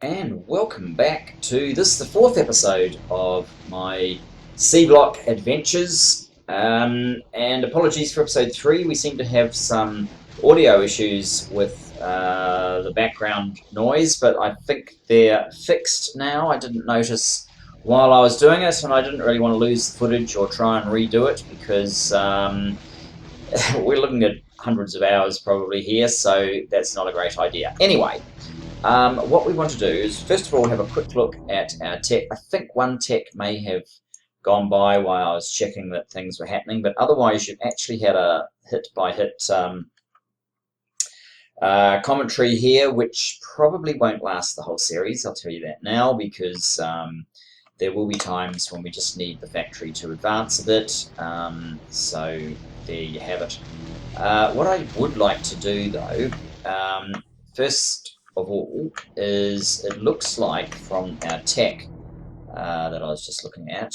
And welcome back to this, the fourth episode of my Seablock adventures. And apologies for episode 3. We seem to have some audio issues with the background noise, but I think they're fixed now. I didn't notice while I was doing it, and I didn't really want to lose the footage or try and redo it because we're looking at hundreds of hours probably here, so that's not a great idea. Anyway. What we want to do is, first of all, have a quick look at our tech. I think one tech may have gone by while I was checking that things were happening, but otherwise you've actually had a hit-by-hit commentary here, which probably won't last the whole series, I'll tell you that now, because there will be times when we just need the factory to advance a bit, so there you have it. What I would like to do, though, first of all, is it looks like from our tech that I was just looking at,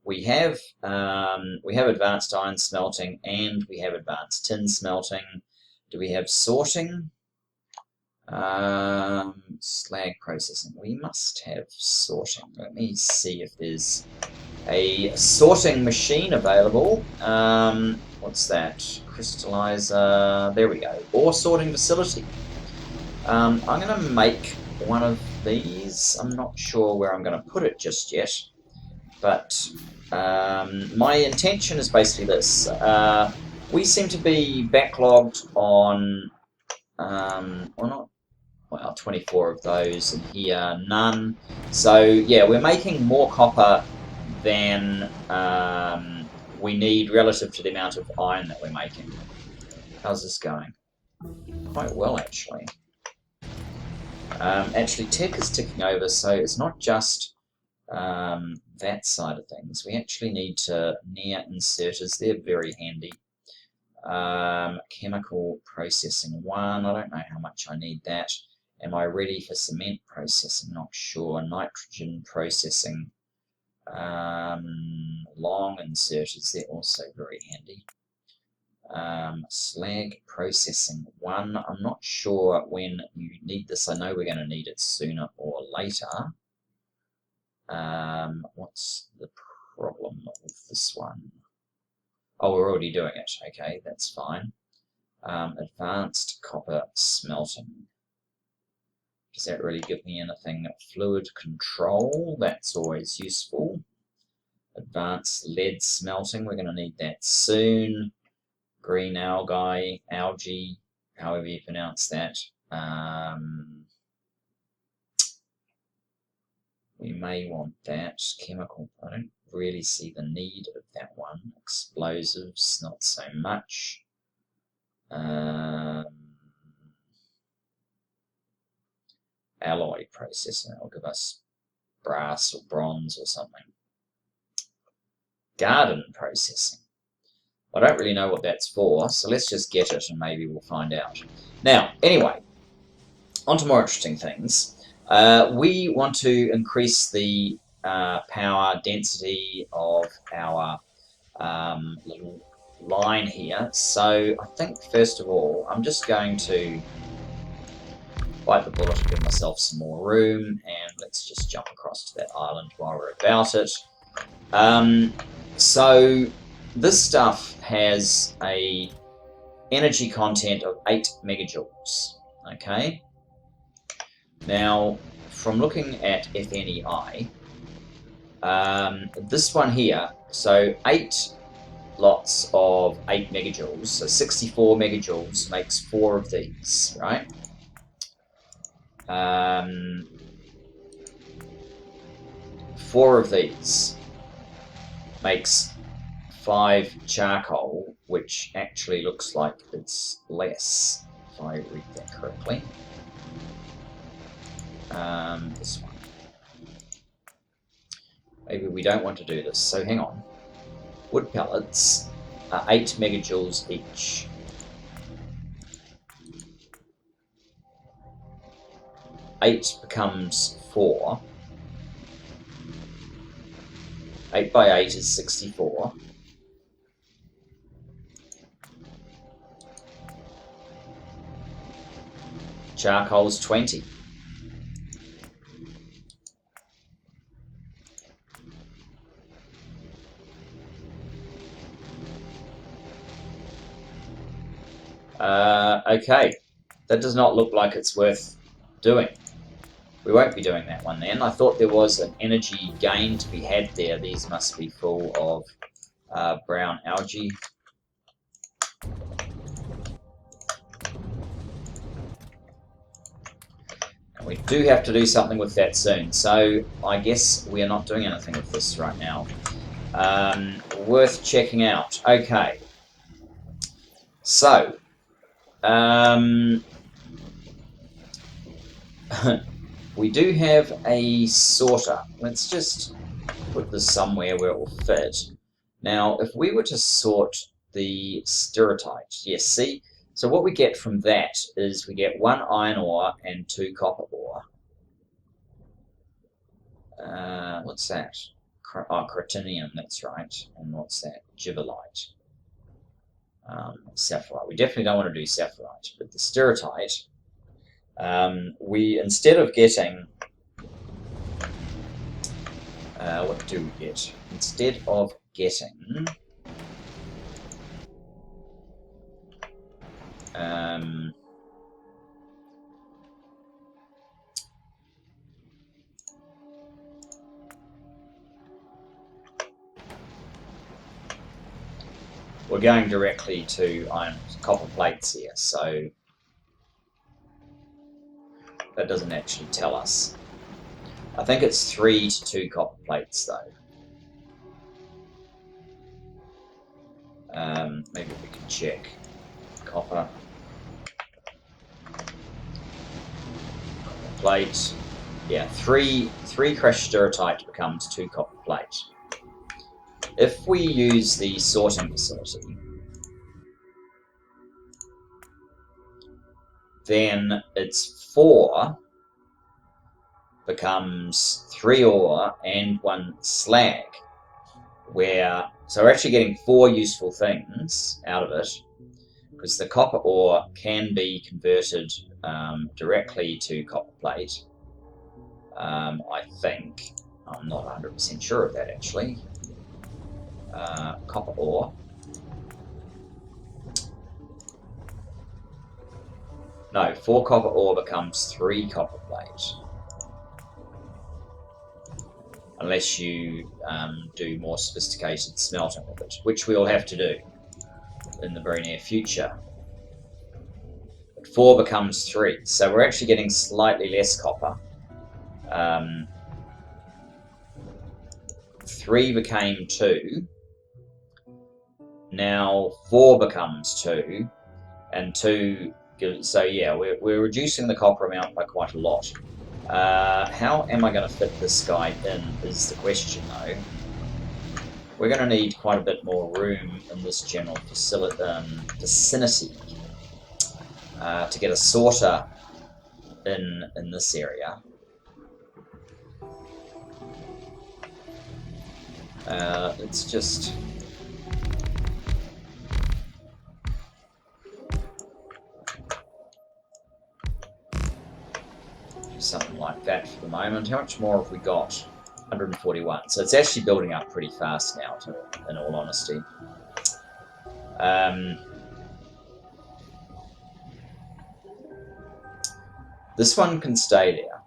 we have advanced iron smelting and we have advanced tin smelting. Do we have sorting? Slag processing. We must have sorting. Let me see if there's a sorting machine available. What's that? Crystallizer. There we go. Ore sorting facility. I'm going to make one of these. I'm not sure where I'm going to put it just yet, but my intention is basically this. We seem to be backlogged on, well, 24 of those, and here none. So yeah, we're making more copper than we need relative to the amount of iron that we're making. How's this going? Quite well, actually. Actually, tech is ticking over, so it's not just that side of things. We actually need to near inserters. They're very handy. Chemical processing 1. I don't know how much I need that. Am I ready for cement processing? Not sure. Nitrogen processing. Long inserters. They're also very handy. Slag processing 1. I'm not sure when you need this. I know we're going to need it sooner or later. What's the problem with this one? Oh, we're already doing it. Okay, that's fine. Advanced copper smelting. Does that really give me anything? Fluid control, that's always useful. Advanced lead smelting, we're going to need that soon. Green algae, however you pronounce that. We may want that. Chemical, I don't really see the need of that one. Explosives, not so much. Alloy processing, that'll give us brass or bronze or something. Garden processing. I don't really know what that's for, so let's just get it and maybe we'll find out. Now, anyway, on to more interesting things. We want to increase the power density of our little line here. So I think, first of all, I'm just going to bite the bullet and give myself some more room, and let's just jump across to that island while we're about it. So this stuff has a energy content of 8 megajoules. Okay. Now, from looking at FNEI, this one here, so 8 lots of 8 megajoules, so 64 megajoules makes 4 of these, right? 4 of these makes 5 charcoal, which actually looks like it's less, if I read that correctly. This one. Maybe we don't want to do this, so hang on. Wood pellets are 8 megajoules each. Eight becomes 4. 8 by 8 is 64. Charcoal's 20. Okay, that does not look like it's worth doing. We won't be doing that one then. I thought there was an energy gain to be had there. These must be full of brown algae. And we do have to do something with that soon, so I guess we are not doing anything with this right now. Worth checking out. Okay. So, we do have a sorter. Let's just put this somewhere where it will fit. Now, if we were to sort the stirritite, yes, see? So what we get from that is we get 1 iron ore and 2 copper ore. What's that? Oh, cretinium, that's right. And what's that? Gibbelite. Sapphirite. We definitely don't want to do sapphirite, but the stirritite, we, instead of getting, what do we get? Instead of getting, we're going directly to copper plates here, so that doesn't actually tell us. I think it's 3 to 2 copper plates, though. Maybe we can check. Copper plate. Yeah, 3 crushed stirritite becomes 2 copper plate. If we use the sorting facility, then it's 4 becomes 3 ore and 1 slag. So we're actually getting 4 useful things out of it, because the copper ore can be converted directly to copper plate. I think. I'm not 100% sure of that, actually. Copper ore. No, 4 copper ore becomes 3 copper plate. Unless you do more sophisticated smelting with it, which we'll have to do in the very near future. But 4 becomes 3, so we're actually getting slightly less copper. 3 became 2. Now 4 becomes 2, and 2 gives. So yeah, we're reducing the copper amount by quite a lot. How am I going to fit this guy in is the question, though. We're going to need quite a bit more room in this general vicinity to get a sorter in this area. Let's just do something like that for the moment. How much more have we got? 141. So it's actually building up pretty fast now, in all honesty. This one can stay there.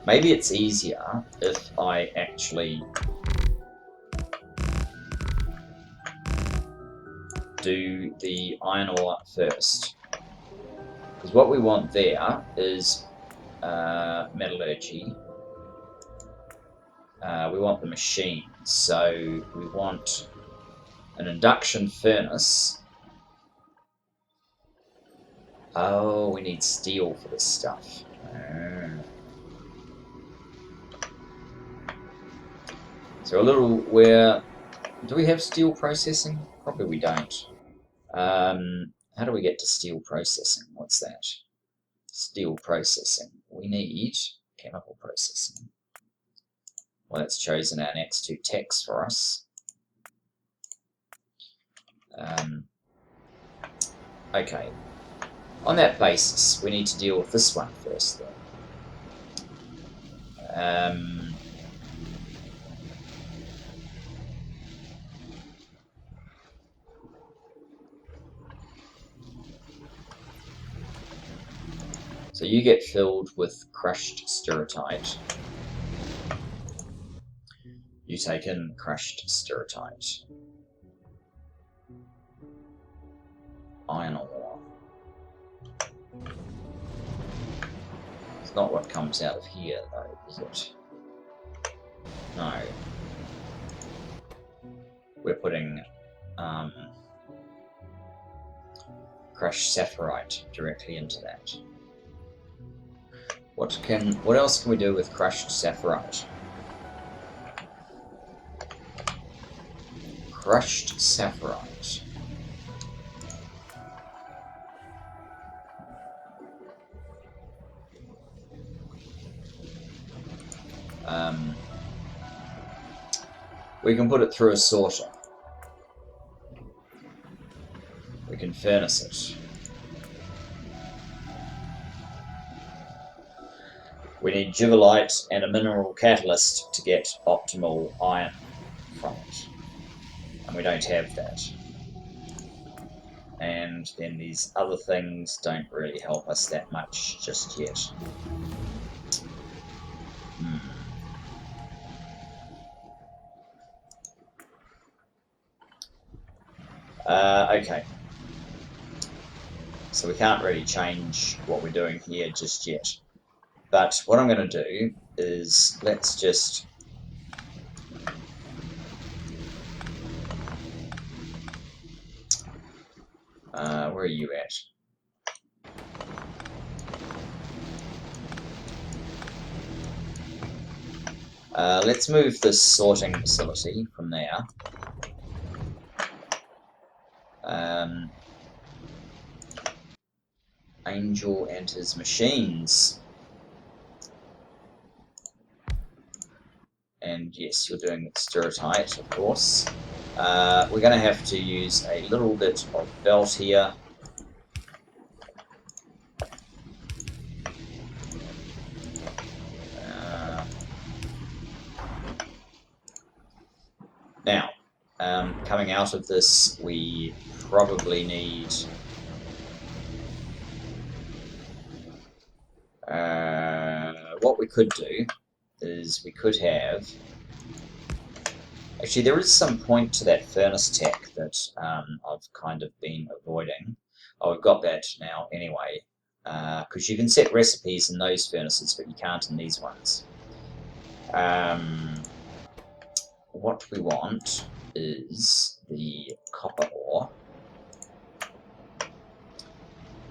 Maybe it's easier if I actually do the iron ore first. Because what we want there is metallurgy. We want the machine. So we want an induction furnace. Oh, we need steel for this stuff. So do we have steel processing? Probably we don't. How do we get to steel processing? What's that? Steel processing. We need chemical processing. Well, that's chosen our next 2 techs for us. Okay. On that basis, we need to deal with this one first, though. So you get filled with crushed sturritite. You take in crushed sturritite. Iron ore. It's not what comes out of here, though, is it? No. We're putting crushed sapphirite directly into that. What else can we do with crushed sapphirite? Crushed sapphirite. We can put it through a sorter. We can furnace it. We need givelite and a mineral catalyst to get optimal iron from it. And we don't have that. And then these other things don't really help us that much just yet. Okay. So we can't really change what we're doing here just yet. But what I'm going to do is let's just where are you at? Let's move this sorting facility from there. Angel and his machines. And yes, you're doing sturritite, of course. We're going to have to use a little bit of belt here. Now, coming out of this, we probably need what we could do is we could have... Actually, there is some point to that furnace tech that I've kind of been avoiding. Oh, we've got that now anyway, because you can set recipes in those furnaces, but you can't in these ones. What we want is the copper ore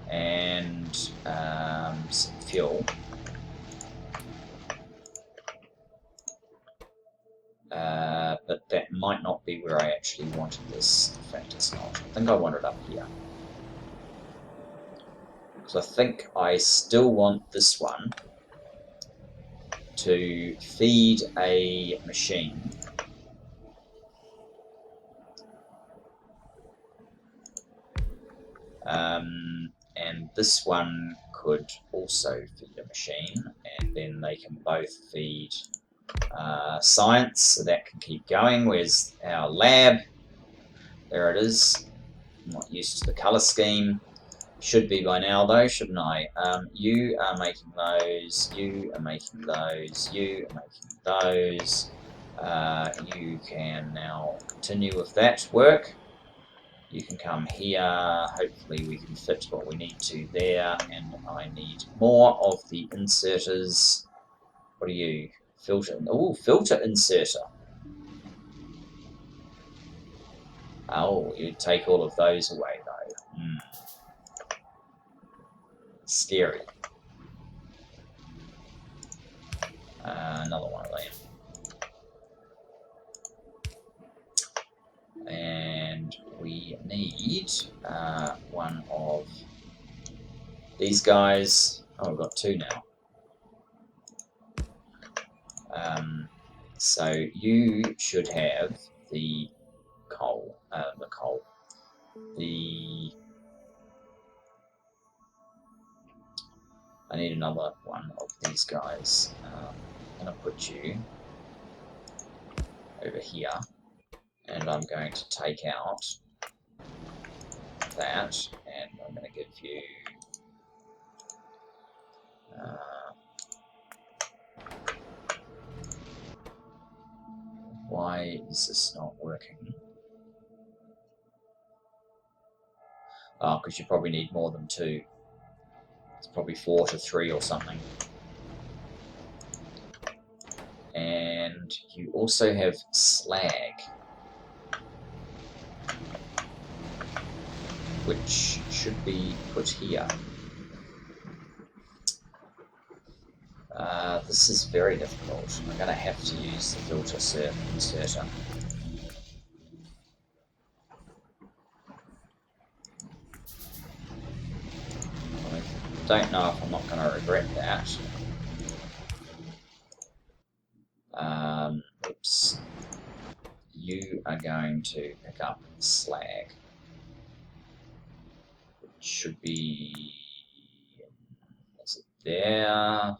and some fuel. But that might not be where I actually wanted this. In fact, it's not. I think I want it up here. Because I think I still want this one to feed a machine. And this one could also feed a machine, and then they can both feed science, so that can keep going. Where's our lab? There it is. I'm not used to the colour scheme. Should be by now though, shouldn't I? You are making those, you are making those, you are making those. You can now continue with that work. You can come here, hopefully we can fit what we need to there, and I need more of the inserters. What are you? Filter, oh, filter inserter. Oh, you take all of those away though. Scary. Another one of them. And we need one of these guys. Oh, we've got two now. So you should have the coal. I need another one of these guys. I'm going to put you over here, and I'm going to take out that, and I'm going to give you Why is this not working? Oh, because you probably need more than 2. It's probably 4 to 3 or something. And you also have slag, which should be put here. This is very difficult. I'm going to have to use the filter inserter. I don't know if I'm not going to regret that. Oops. You are going to pick up slag. It should be... Is it there?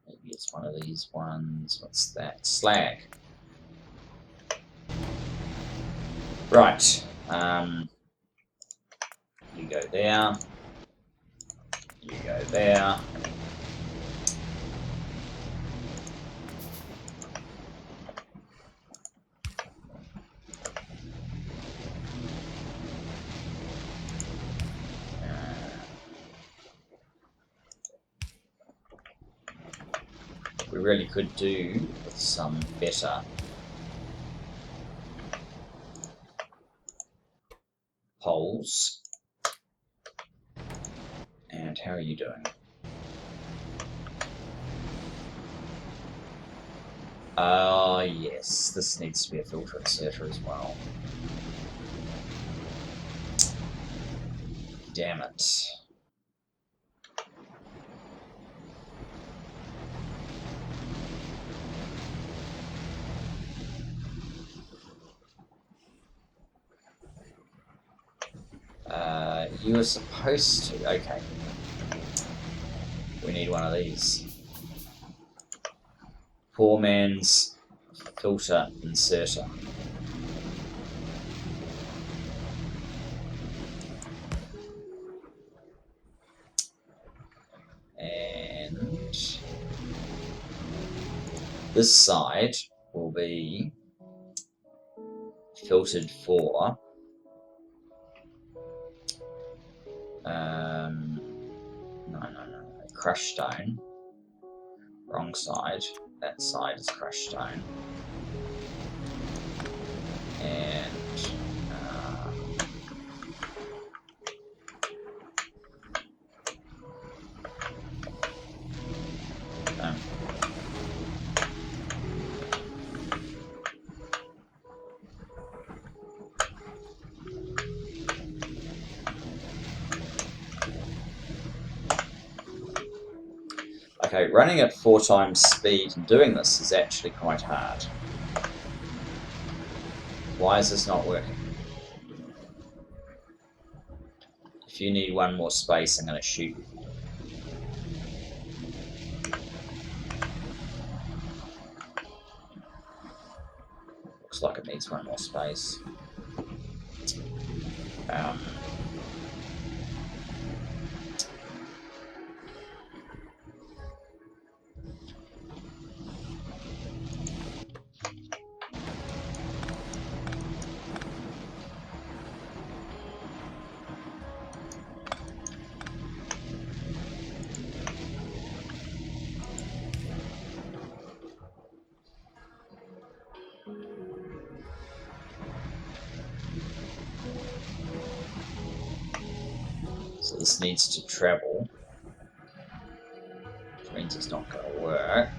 Maybe it's one of these ones. What's that? Slag. Right. You go there. You go there. We really could do with some better poles. And how are you doing? Yes, this needs to be a filter inserter as well. Damn it. You were supposed to... Okay. We need one of these. Poor man's filter inserter. And this side will be filtered for no, crushed stone. Wrong side. That side is crushed stone. And okay, running at 4 times speed and doing this is actually quite hard. Why is this not working? If you need one more space, I'm going to shoot you. Looks like it needs one more space. So this needs to travel, which means it's not going to work.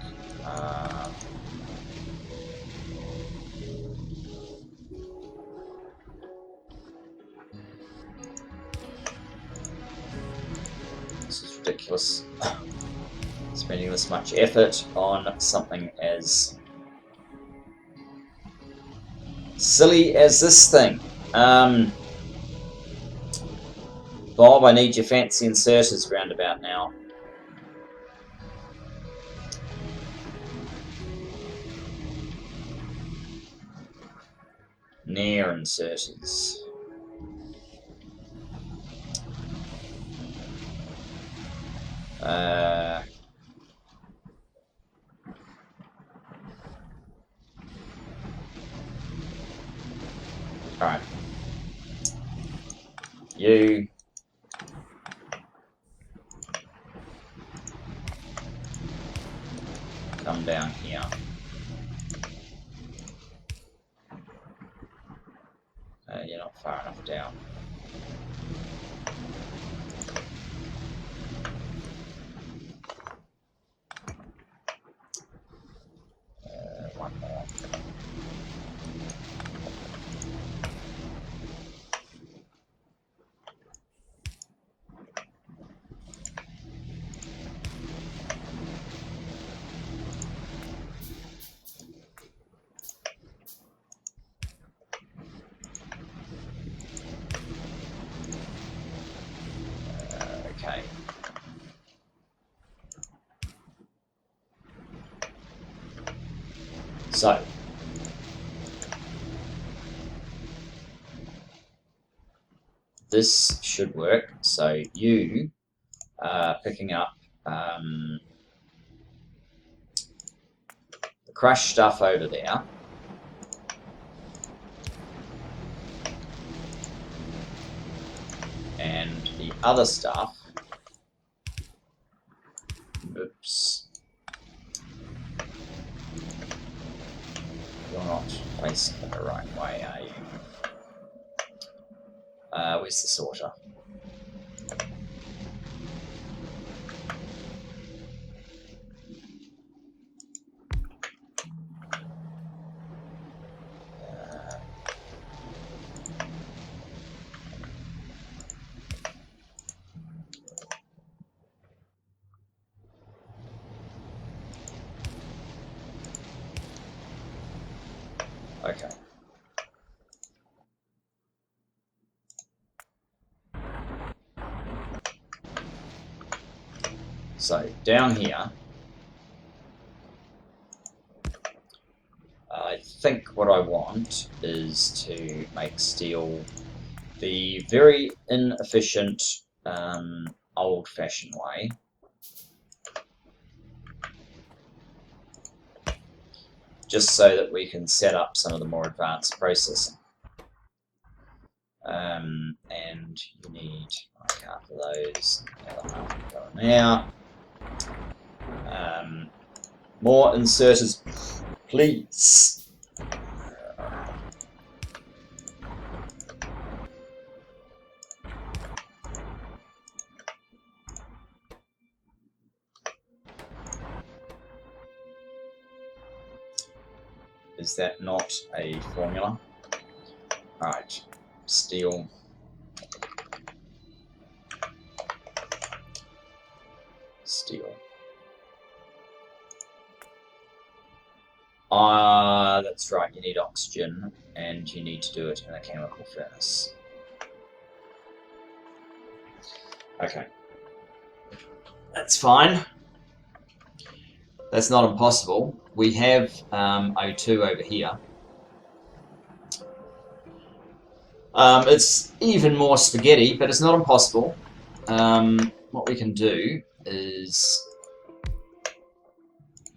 This is ridiculous. Spending this much effort on something as silly as this thing. Bob, I need your fancy inserters roundabout now. near inserters. Alright. You come down here. You're not far enough down. One more. Okay. So, this should work. So you are picking up the crushed stuff over there. And the other stuff, oops, you're not placing it the right way, are you? Where's the sorter? Okay. So down here, I think what I want is to make steel the very inefficient, old-fashioned way. Just so that we can set up some of the more advanced processing. And you need like half of those, the other half going out. More inserters, please. Is that not a formula? Alright, steel. Steel. That's right, you need oxygen, and you need to do it in a chemical furnace. Okay. That's fine. That's not impossible. We have O2 over here. It's even more spaghetti, but it's not impossible. What we can do is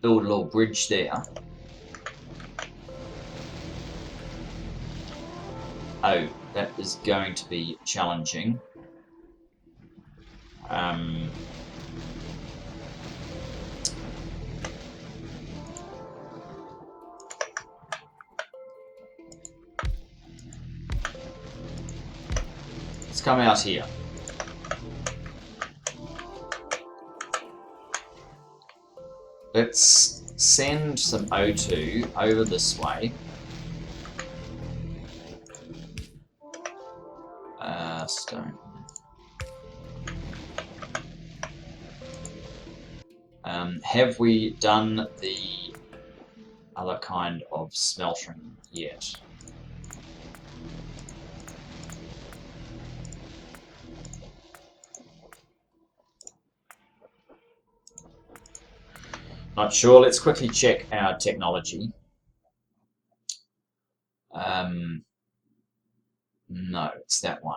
build a little bridge there. Oh, that is going to be challenging. Let's come out here. Let's send some O2 over this way. Stone. Have we done the other kind of smelting yet? Not sure. Let's quickly check our technology. No, it's that one.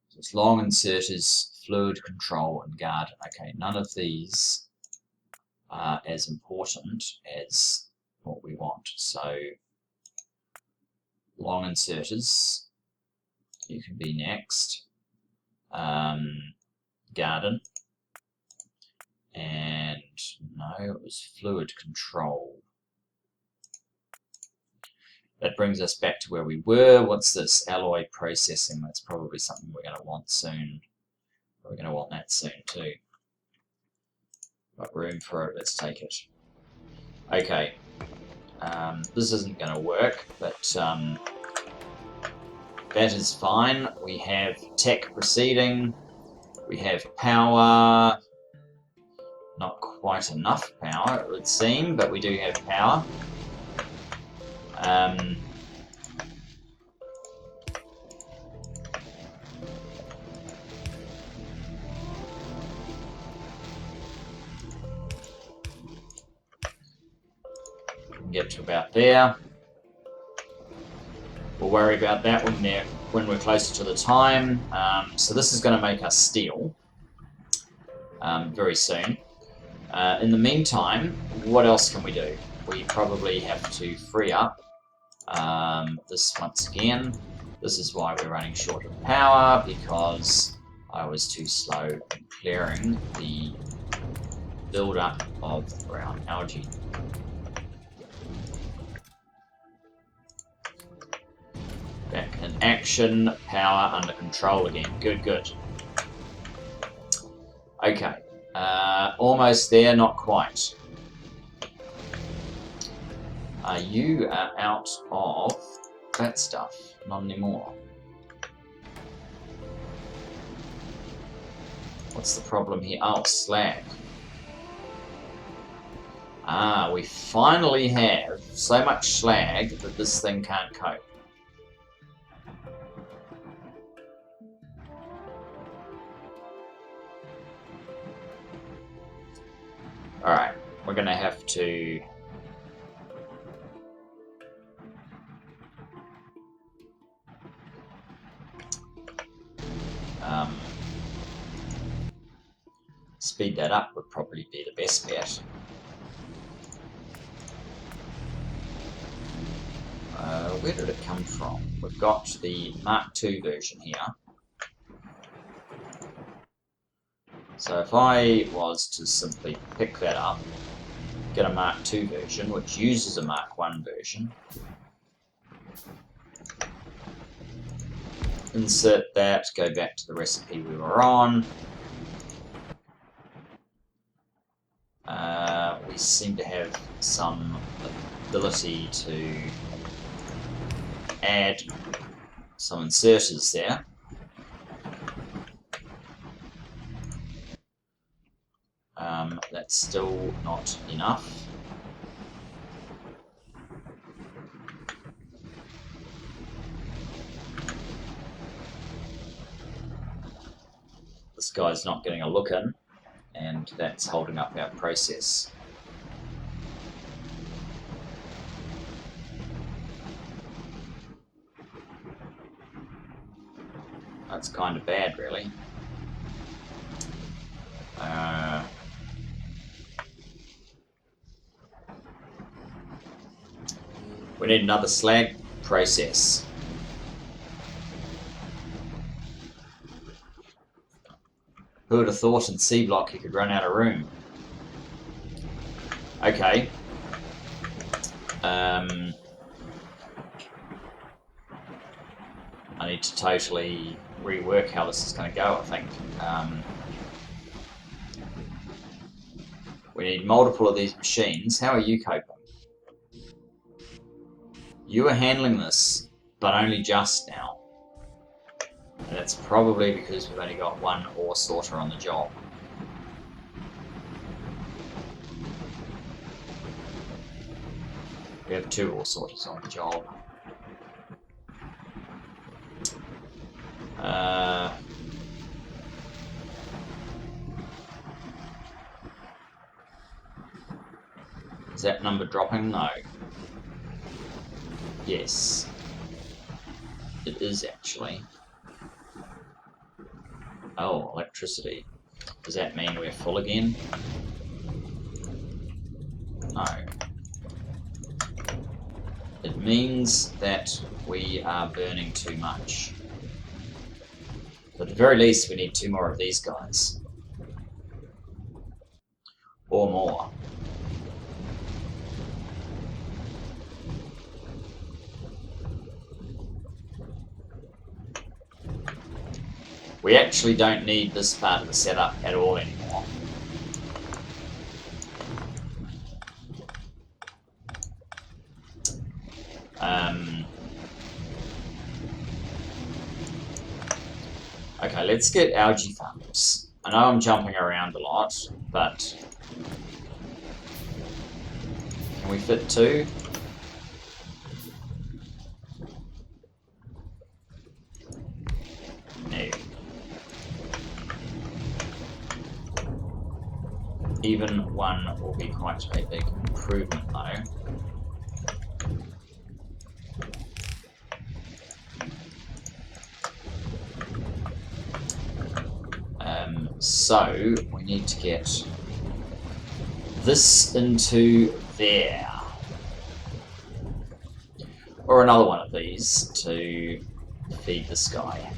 So it's long inserters, fluid control, and garden. Okay, none of these are as important as what we want. So long inserters, you can be next. Garden. And no, it was fluid control. That brings us back to where we were. What's this? Alloy processing. That's probably something we're going to want soon. We're going to want that soon too. Got room for it. Let's take it. Okay. This isn't going to work, but that is fine. We have tech proceeding. We have power. Not quite enough power, it would seem, but we do have power. Get to about there. We'll worry about that when we're closer to the time. So this is going to make us steel very soon. In the meantime, what else can we do? We probably have to free up this once again. This is why we're running short of power, because I was too slow in clearing the build-up of brown algae. Back in action, power under control again. Good, good. Okay, almost there, not quite. You are out of that stuff. Not anymore. What's the problem here? Oh, slag. We finally have so much slag that this thing can't cope. Alright, we're going to have to... speed that up would probably be the best bet. Where did it come from? We've got the Mark II version here. So if I was to simply pick that up, get a Mark II version, which uses a Mark I version, insert that, go back to the recipe we were on. We seem to have some ability to add some inserters there. That's still not enough. This guy's not getting a look in, and that's holding up our process. That's kind of bad, really. We need another slag process. Who would have thought in Seablock you could run out of room? Okay. I need to totally rework how this is going to go, I think. We need multiple of these machines. How are you coping? You are handling this, but only just now. And it's probably because we've only got one ore sorter on the job. We have two ore sorters on the job. Is that number dropping? No. Yes. It is actually. Oh, electricity. Does that mean we're full again? No. It means that we are burning too much. But at the very least, we need 2 more of these guys. Or more. We actually don't need this part of the setup at all anymore. Okay, let's get algae farms. I know I'm jumping around a lot, but can we fit 2? No. Even 1 will be quite a big improvement though. So we need to get this into there. Or another one of these to feed this guy.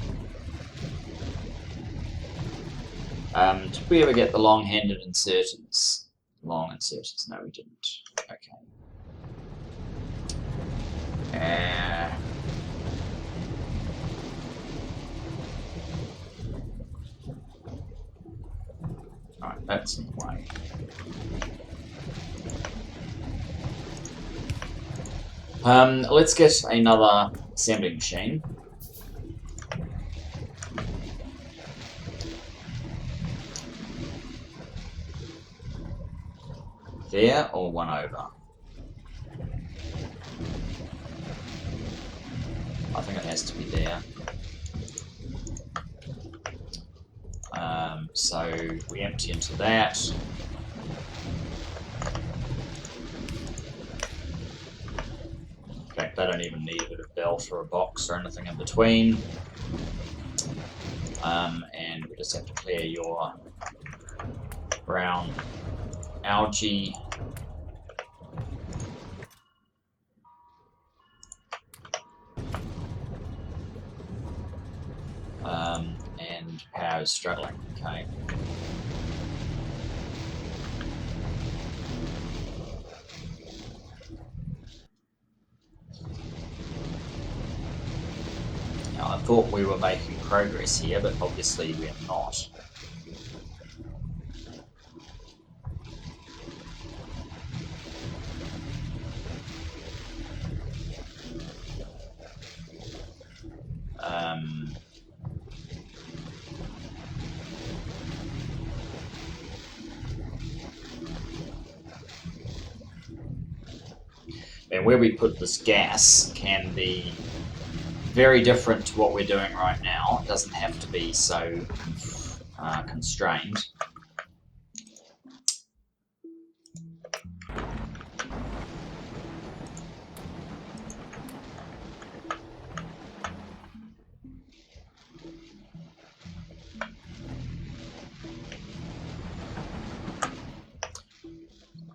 Did we ever get the long-handed inserters? Long inserters? No, we didn't. Okay. Alright, that's in the way. Let's get another assembly machine. There or 1 over? I think it has to be there. So we empty into that. In fact, I don't even need a bit of belt or a box or anything in between. And we just have to clear your brown algae. And power is struggling, okay. Now, I thought we were making progress here, but obviously we're not. And where we put this gas can be very different to what we're doing right now. It doesn't have to be so constrained.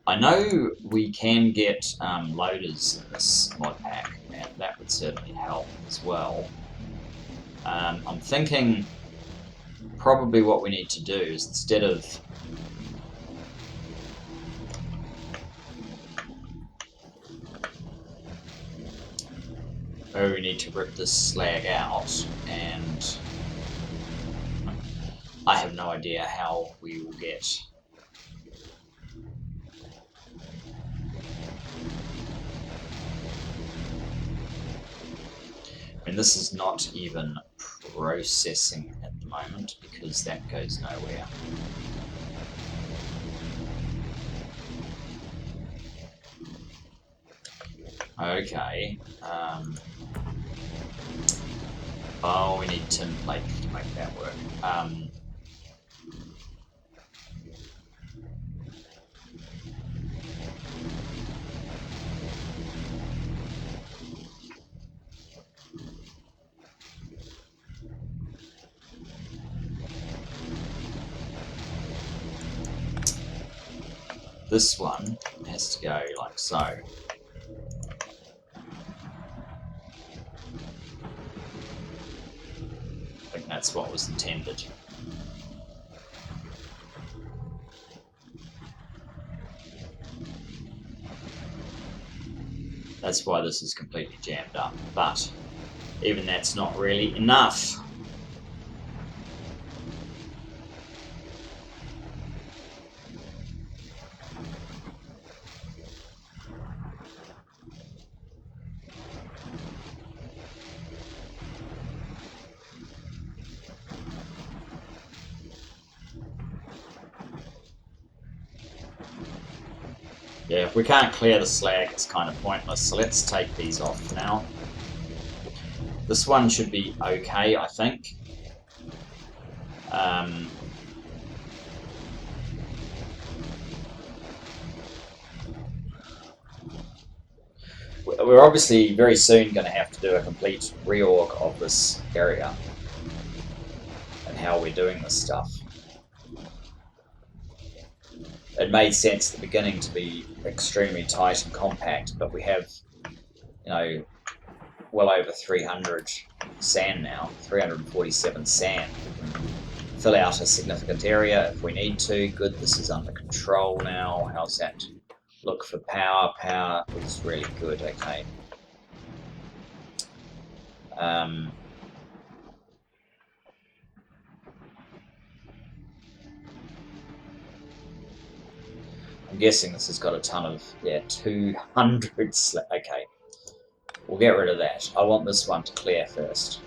I know we can get loaders in this mod pack, and that would certainly help as well. I'm thinking probably what we need to do is instead of we need to rip this slag out, and I have no idea how we will get and this is not even processing at the moment because that goes nowhere. Okay. Oh, we need tin plate to make that work. this one has to go like so. I think that's what was intended. That's why this is completely jammed up, but even that's not really enough. Yeah, if we can't clear the slag, it's kind of pointless, so let's take these off now. This one should be okay, I think. We're obviously very soon going to have to do a complete reorg of this area and how we're doing this stuff. It made sense at the beginning to be extremely tight and compact, but we have, you know, well over 300 sand now, 347 sand. We can fill out a significant area if we need to. Good, this is under control now. How's that look for power? Power looks really good, okay. I'm guessing this has got a ton of, yeah, 200 okay. We'll get rid of that. I want this one to clear first.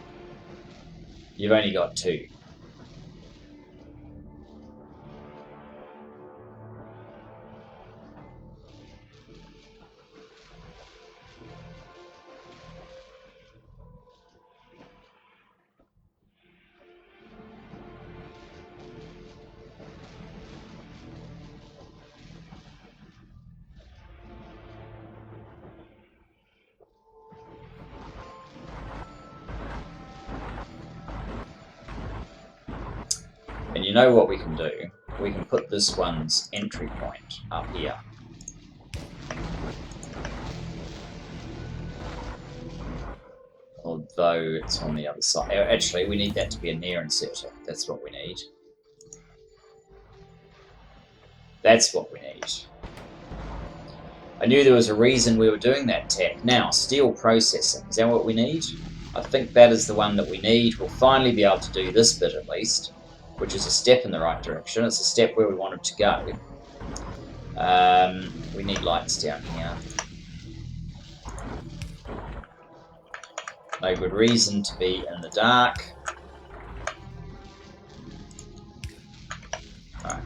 You've only got 2. And you know what we can do? We can put this one's entry point up here. Although it's on the other side. Actually, we need that to be a near inserter. That's what we need. That's what we need. I knew there was a reason we were doing that tech. Now, steel processing. Is that what we need? I think that is the one that we need. We'll finally be able to do this bit at least, which is a step in the right direction. It's a step where we want it to go. We need lights down here. No good reason to be in the dark. Alright.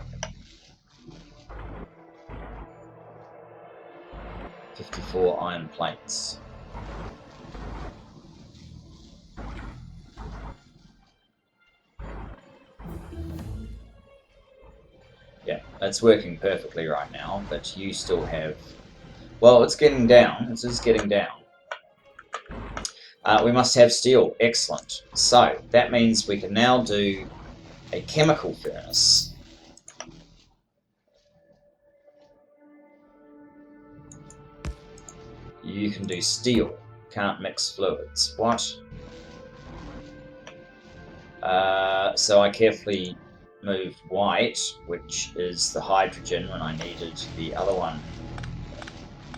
54 iron plates. Yeah, that's working perfectly right now, but you still have... Well, it's getting down. It is getting down. We must have steel. Excellent. So, that means we can now do a chemical furnace. You can do steel. Can't mix fluids. What? So I carefully moved white, which is the hydrogen when I needed the other one.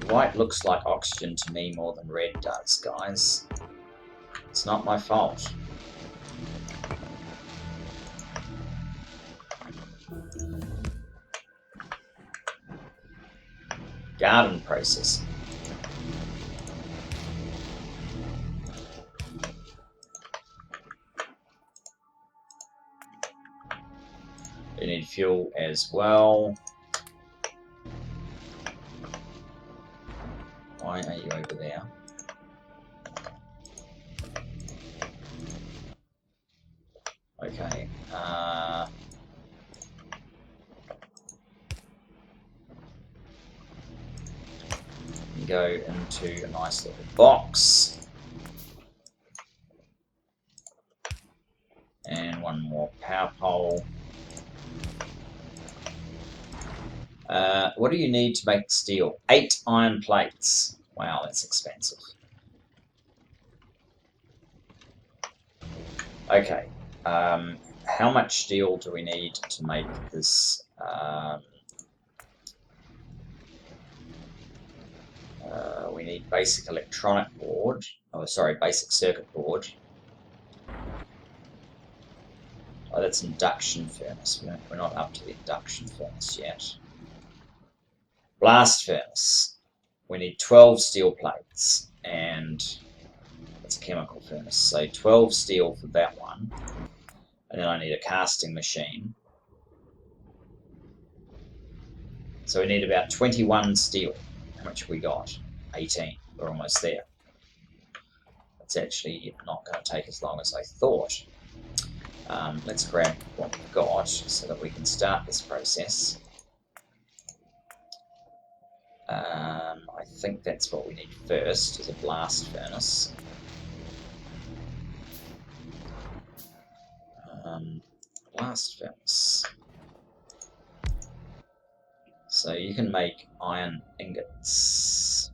White looks like oxygen to me more than red does, guys. It's not my fault. Garden processing. We need fuel as well. Why are you over there? Okay. Go into a nice little box. And one more power pole. What what do you need to make steel? 8 iron plates. Wow, that's expensive. Okay. How much steel do we need to make this? We need basic electronic board. Oh, sorry, basic circuit board. Oh, that's induction furnace. We're not up to the induction furnace yet. Blast furnace. We need 12 steel plates, and it's a chemical furnace. So 12 steel for that one. And then I need a casting machine. So we need about 21 steel. How much have we got? 18. We're almost there. It's actually not going to take as long as I thought. Let's grab what we've got so that we can start this process. I think that's what we need first, is a blast furnace. Blast furnace. So you can make iron ingots.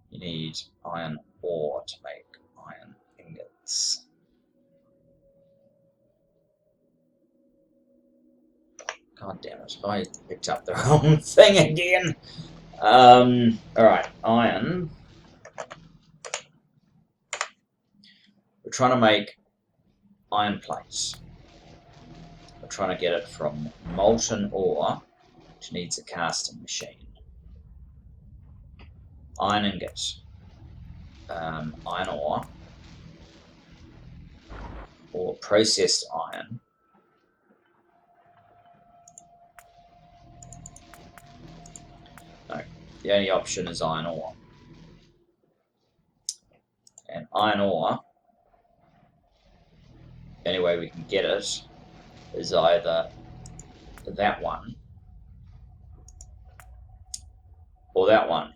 You need iron ore to make iron ingots. God damn it, I picked up the wrong thing again. Alright, iron. We're trying to make iron plates. We're trying to get it from molten ore, which needs a casting machine. Iron ingot. Iron ore. Or processed iron. No, the only option is iron ore. And iron ore, the only way we can get it is either that one or that one.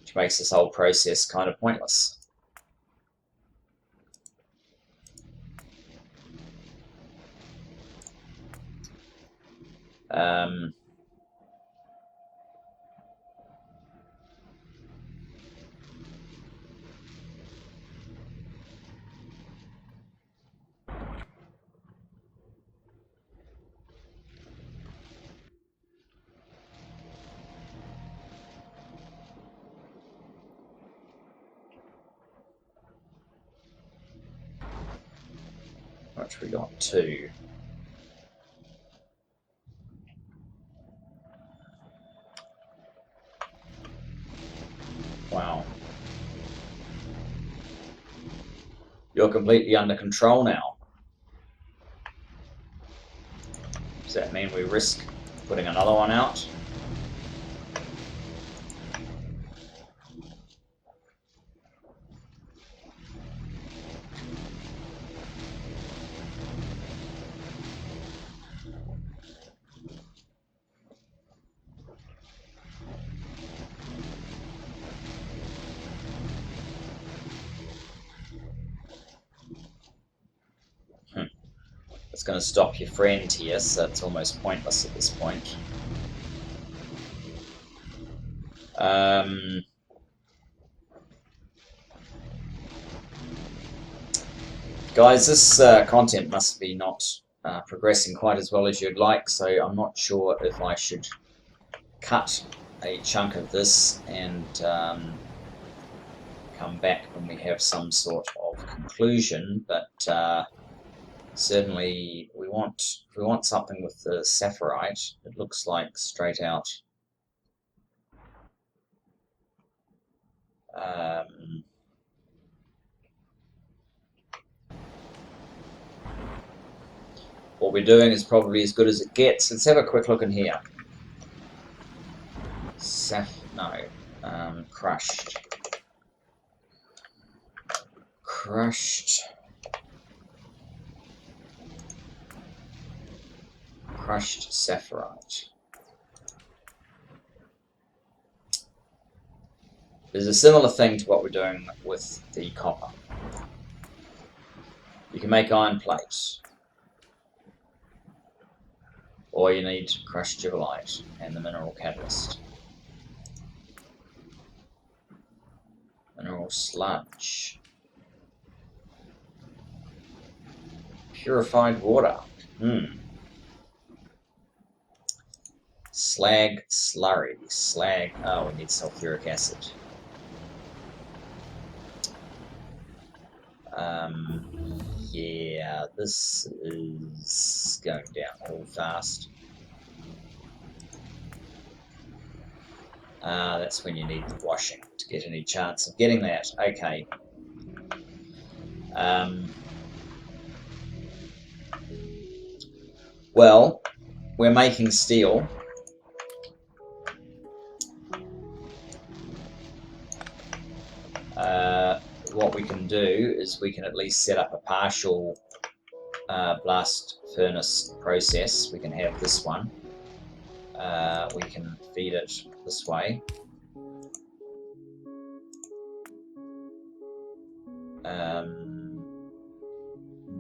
Which makes this whole process kind of pointless. Which we got 2. Wow. You're completely under control now. Does that mean we risk putting another one out? It's going to stop your friend here, so it's almost pointless at this point. Guys, this content must be not progressing quite as well as you'd like, so I'm not sure if I should cut a chunk of this and come back when we have some sort of conclusion, but certainly we want something with the sapphirite. It looks like straight out what we're doing is probably as good as it gets. Let's have a quick look in here. Crushed. Crushed sapphirite. There's a similar thing to what we're doing with the copper. You can make iron plate. Or you need crushed gibbelite and the mineral catalyst. Mineral sludge. Purified water. Slag slurry. Slag. Oh, we need sulfuric acid. Yeah, this is going downhill fast. That's when you need the washing to get any chance of getting that. Okay. Well, we're making steel. What we can do is we can at least set up a partial blast furnace process. We can have this one. We can feed it this way.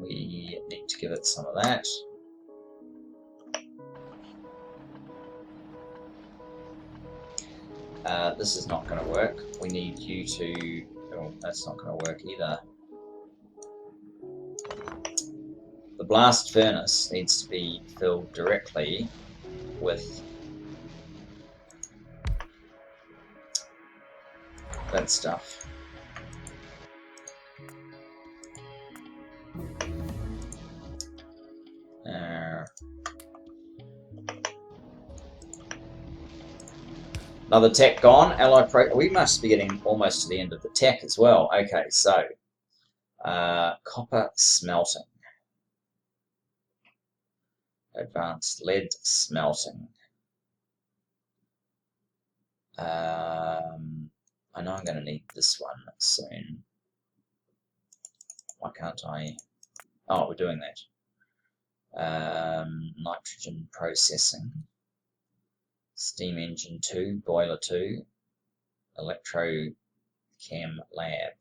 We need to give it some of that. This is not going to work. We need you to... Oh, that's not going to work either. The blast furnace needs to be filled directly with that stuff. Another tech gone. Allied Pro. We must be getting almost to the end of the tech as well. Okay, so copper smelting, advanced lead smelting. I know I'm going to need this one soon. Why can't I? Oh, we're doing that. Nitrogen processing. Steam engine 2, boiler 2, electrochem lab.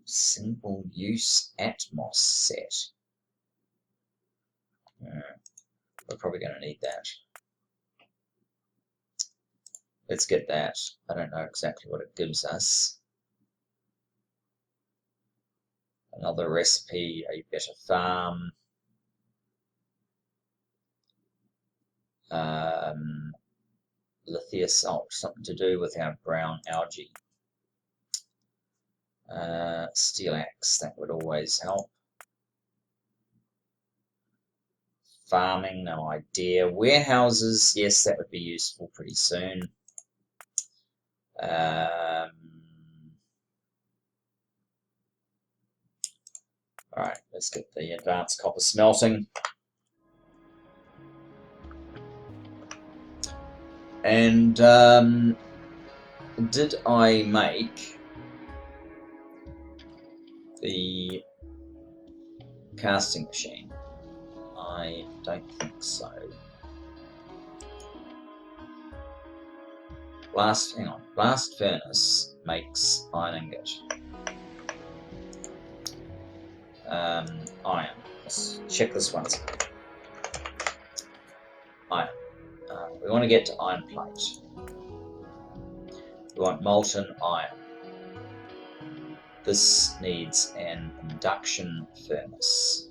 Simple use Atmos set. We're probably going to need that. Let's get that. I don't know exactly what it gives us. Another recipe, a better farm. Lithium salt, something to do with our brown algae. Steel axe, that would always help. Farming, no idea. Warehouses, yes, that would be useful pretty soon. Alright, let's get the advanced copper smelting. And did I make the casting machine? I don't think so. Hang on. Blast furnace makes iron ingot. Iron. Let's check this one. Iron. We want to get to iron plate. We want molten iron. This needs an induction furnace.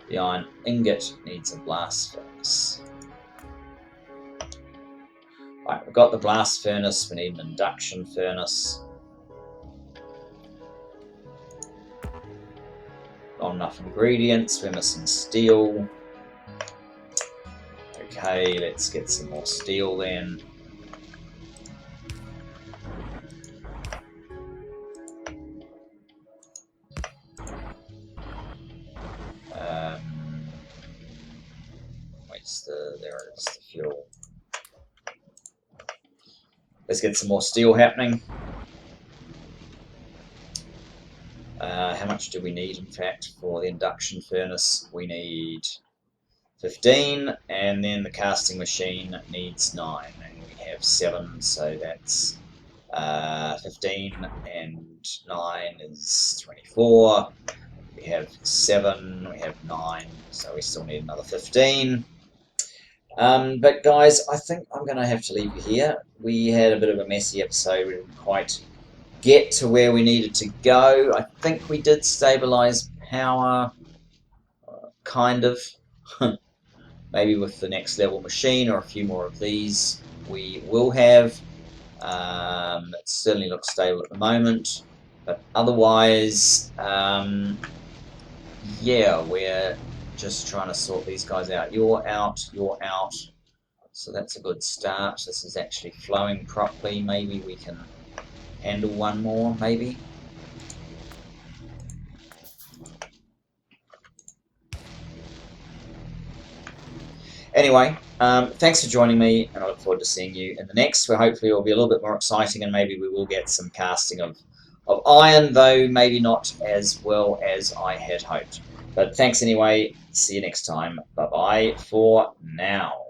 The iron ingot needs a blast furnace. Right, we've got the blast furnace, we need an induction furnace. Not enough ingredients, we're missing steel. Okay, let's get some more steel then. There is the fuel. Let's get some more steel happening. How much do we need, in fact, for the induction furnace? We need 15, and then the casting machine needs 9, and we have 7, so that's 15 and 9 is 24. We have 7, we have 9, so we still need another 15. But guys, I think I'm going to have to leave you here. We had a bit of a messy episode. We didn't quite get to where we needed to go. I think we did stabilize power, kind of. Maybe with the next level machine or a few more of these we will have. It certainly looks stable at the moment. But otherwise, yeah, we're just trying to sort these guys out. You're out, you're out. So that's a good start. This is actually flowing properly. Maybe we can handle one more, maybe. Anyway, thanks for joining me, and I look forward to seeing you in the next, where hopefully it will be a little bit more exciting, and maybe we will get some casting of iron, though maybe not as well as I had hoped. But thanks anyway. See you next time. Bye-bye for now.